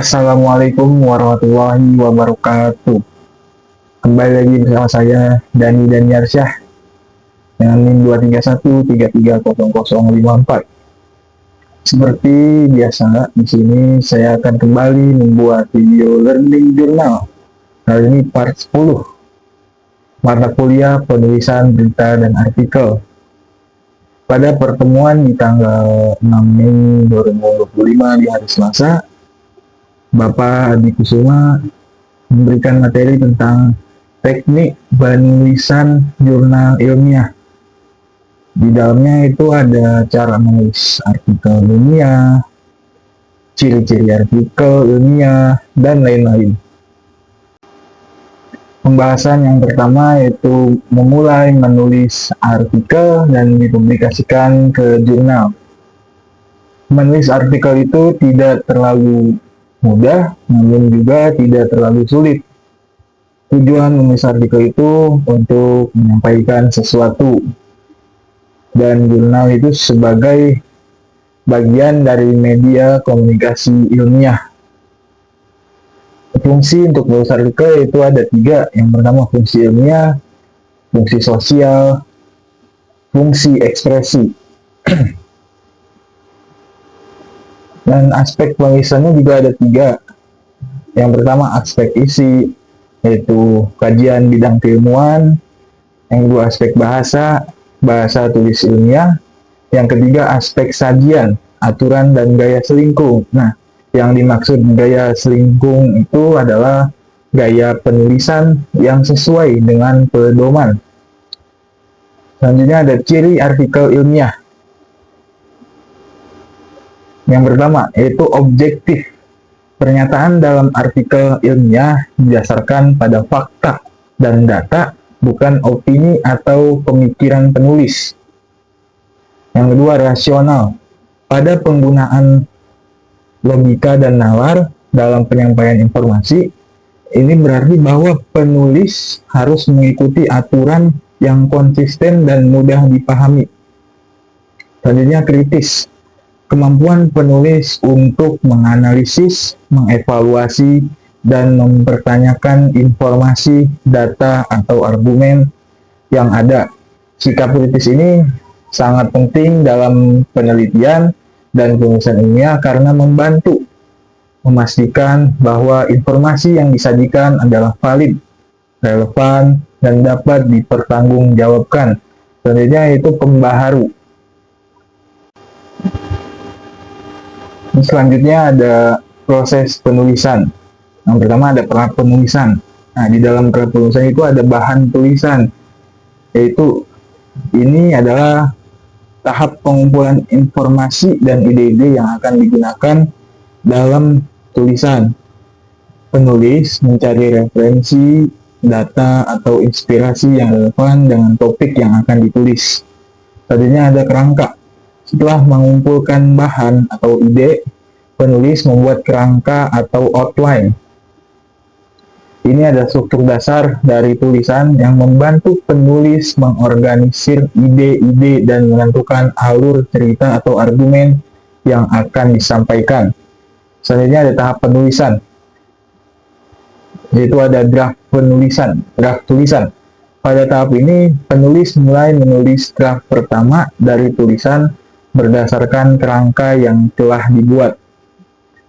Assalamualaikum warahmatullahi wabarakatuh. Kembali lagi bersama saya Dani Daniarsyah dengan NIM 231330054. Seperti biasa, di sini saya akan kembali membuat video learning journal. Kali ini part 10, mata kuliah penulisan berita dan artikel. Pada pertemuan di tanggal 6 Mei 2025 di hari Selasa, Bapak Adi Kusuma memberikan materi tentang teknik penulisan jurnal ilmiah. Di dalamnya itu ada cara menulis artikel ilmiah, ciri-ciri artikel ilmiah, dan lain-lain. Pembahasan yang pertama yaitu memulai menulis artikel dan dipublikasikan ke jurnal. Menulis artikel itu tidak terlalu mudah, namun juga tidak terlalu sulit. Tujuan menulis artikel itu untuk menyampaikan sesuatu, dan jurnal itu sebagai bagian dari media komunikasi ilmiah. Fungsi untuk menulis artikel itu ada 3. Yang pertama fungsi ilmiah, fungsi sosial, fungsi ekspresi. Dan aspek penulisannya juga ada 3. Yang pertama aspek isi, yaitu kajian bidang keilmuan. Yang kedua aspek bahasa tulis ilmiah. Yang ketiga aspek sajian, aturan dan gaya selingkung. Nah, yang dimaksud gaya selingkung itu adalah gaya penulisan yang sesuai dengan pedoman. Selanjutnya ada ciri artikel ilmiah. Yang pertama yaitu objektif. Pernyataan dalam artikel ilmiah didasarkan pada fakta dan data, bukan opini atau pemikiran penulis. Yang kedua rasional. Pada penggunaan logika dan nalar dalam penyampaian informasi, ini berarti bahwa penulis harus mengikuti aturan yang konsisten dan mudah dipahami. Selanjutnya kritis. Kemampuan penulis untuk menganalisis, mengevaluasi, dan mempertanyakan informasi, data, atau argumen yang ada. Sikap kritis ini sangat penting dalam penelitian dan penulisan ilmiah karena membantu memastikan bahwa informasi yang disajikan adalah valid, relevan, dan dapat dipertanggungjawabkan. Selanjutnya itu pembaharu. Selanjutnya ada proses penulisan. Yang pertama ada pra penulisan. Nah, di dalam pra penulisan itu ada bahan tulisan, yaitu ini adalah tahap pengumpulan informasi dan ide-ide yang akan digunakan dalam tulisan. Penulis mencari referensi, data, atau inspirasi yang relevan dengan topik yang akan ditulis. Selanjutnya ada kerangka. Setelah mengumpulkan bahan atau ide, penulis membuat kerangka atau outline. Ini ada struktur dasar dari tulisan yang membantu penulis mengorganisir ide-ide dan menentukan alur cerita atau argumen yang akan disampaikan. Selanjutnya ada tahap penulisan, yaitu ada draft tulisan. Pada tahap ini, penulis mulai menulis draft pertama dari tulisan berdasarkan kerangka yang telah dibuat.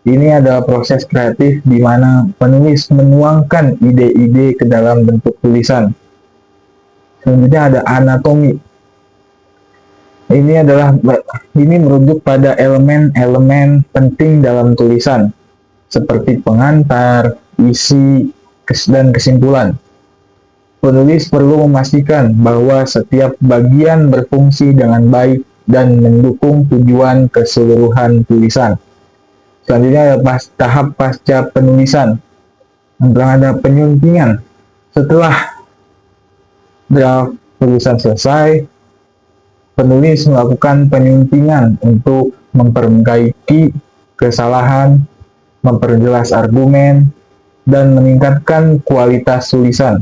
Ini adalah proses kreatif di mana penulis menuangkan ide-ide ke dalam bentuk tulisan. Selanjutnya ada anatomi. Ini merujuk pada elemen-elemen penting dalam tulisan, seperti pengantar, isi, dan kesimpulan. Penulis perlu memastikan bahwa setiap bagian berfungsi dengan baik dan mendukung tujuan keseluruhan tulisan. Selanjutnya ada tahap pasca penulisan. Ada penyuntingan. Setelah draft tulisan selesai, penulis melakukan penyuntingan untuk memperbaiki kesalahan, memperjelas argumen, dan meningkatkan kualitas tulisan.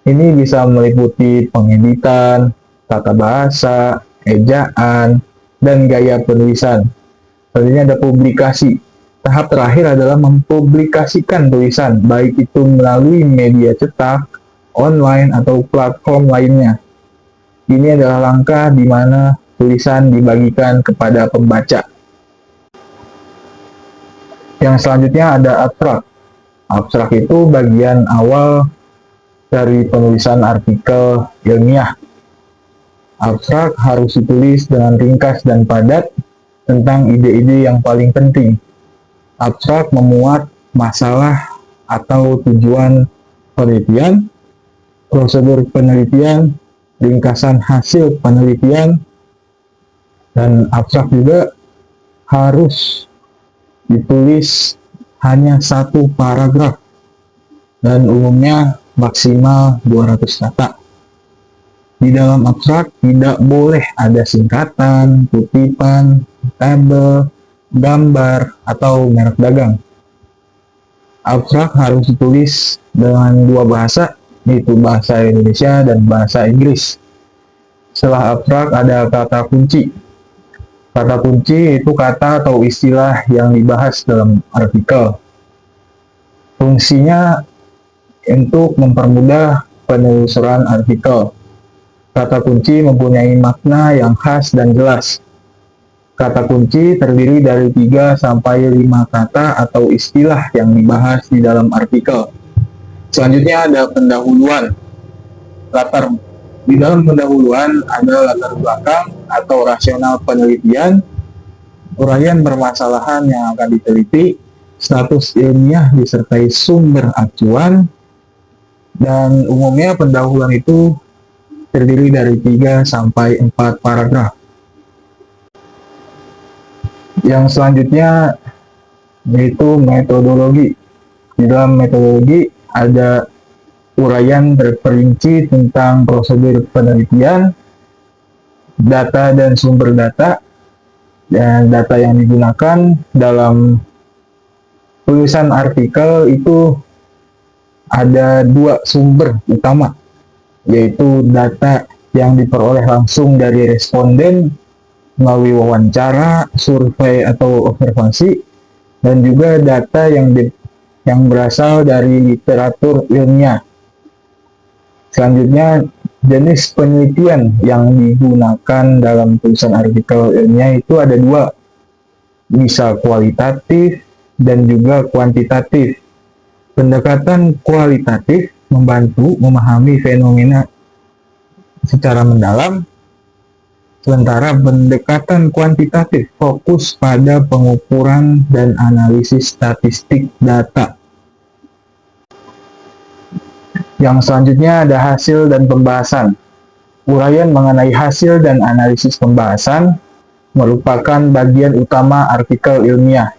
Ini bisa meliputi pengeditan, tata bahasa, ejaan, dan gaya penulisan. Selanjutnya ada publikasi. Tahap terakhir adalah mempublikasikan tulisan, baik itu melalui media cetak, online, atau platform lainnya. Ini adalah langkah di mana tulisan dibagikan kepada pembaca. Yang selanjutnya ada abstrak. Abstrak itu bagian awal dari penulisan artikel ilmiah. Abstrak harus ditulis dengan ringkas dan padat tentang ide-ide yang paling penting. Abstrak memuat masalah atau tujuan penelitian, prosedur penelitian, ringkasan hasil penelitian, dan abstrak juga harus ditulis hanya satu paragraf dan umumnya maksimal 200 kata. Di dalam abstrak tidak boleh ada singkatan, kutipan, tabel, gambar, atau merek dagang. Abstrak harus ditulis dengan dua bahasa, yaitu bahasa Indonesia dan bahasa Inggris. Setelah abstrak ada kata kunci. Kata kunci itu kata atau istilah yang dibahas dalam artikel. Fungsinya untuk mempermudah penelusuran artikel. Kata kunci mempunyai makna yang khas dan jelas. Kata kunci terdiri dari 3-5 kata atau istilah yang dibahas di dalam artikel. Selanjutnya ada pendahuluan. Di dalam pendahuluan ada latar belakang atau rasional penelitian, uraian permasalahan yang akan diteliti, status ilmiah disertai sumber acuan, dan umumnya pendahuluan itu terdiri dari 3-4 paragraf. Yang selanjutnya yaitu metodologi. Di dalam metodologi ada uraian terperinci tentang prosedur penelitian, data dan sumber data, dan data yang digunakan dalam tulisan artikel itu ada 2 sumber utama, yaitu data yang diperoleh langsung dari responden melalui wawancara, survei, atau observasi, dan juga data yang berasal dari literatur ilmiah. Selanjutnya, jenis penelitian yang digunakan dalam tulisan artikel ilmiah itu ada 2, bisa kualitatif dan juga kuantitatif. Pendekatan kualitatif membantu memahami fenomena secara mendalam, sementara pendekatan kuantitatif fokus pada pengukuran dan analisis statistik data. Yang selanjutnya ada hasil dan pembahasan. Uraian mengenai hasil dan analisis pembahasan merupakan bagian utama artikel ilmiah.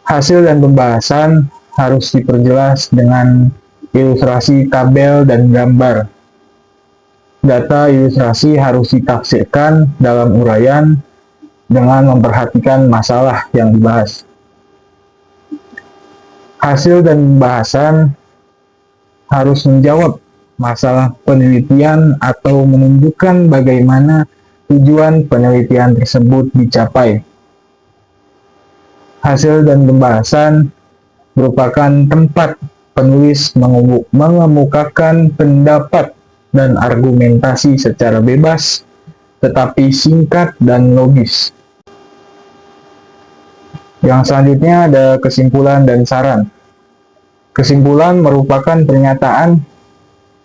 Hasil dan pembahasan harus diperjelas dengan ilustrasi tabel dan gambar. Data ilustrasi harus ditafsirkan dalam uraian dengan memperhatikan masalah yang dibahas. Hasil dan pembahasan harus menjawab masalah penelitian atau menunjukkan bagaimana tujuan penelitian tersebut dicapai. Hasil dan pembahasan merupakan tempat penulis mengemukakan pendapat dan argumentasi secara bebas, tetapi singkat dan logis. Yang selanjutnya ada kesimpulan dan saran. Kesimpulan merupakan pernyataan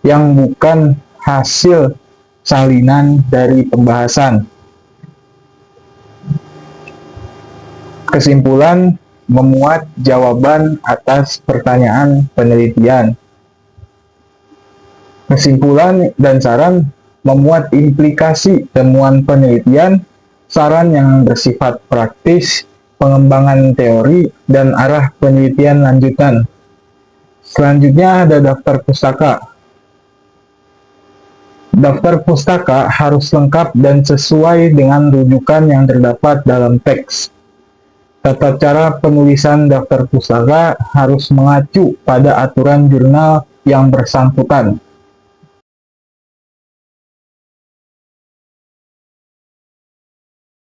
yang bukan hasil salinan dari pembahasan. Kesimpulan memuat jawaban atas pertanyaan penelitian. Kesimpulan dan saran memuat implikasi temuan penelitian, saran yang bersifat praktis, pengembangan teori, dan arah penelitian lanjutan. Selanjutnya ada daftar pustaka. Daftar pustaka harus lengkap dan sesuai dengan rujukan yang terdapat dalam teks. Tata cara penulisan daftar pustaka harus mengacu pada aturan jurnal yang bersangkutan.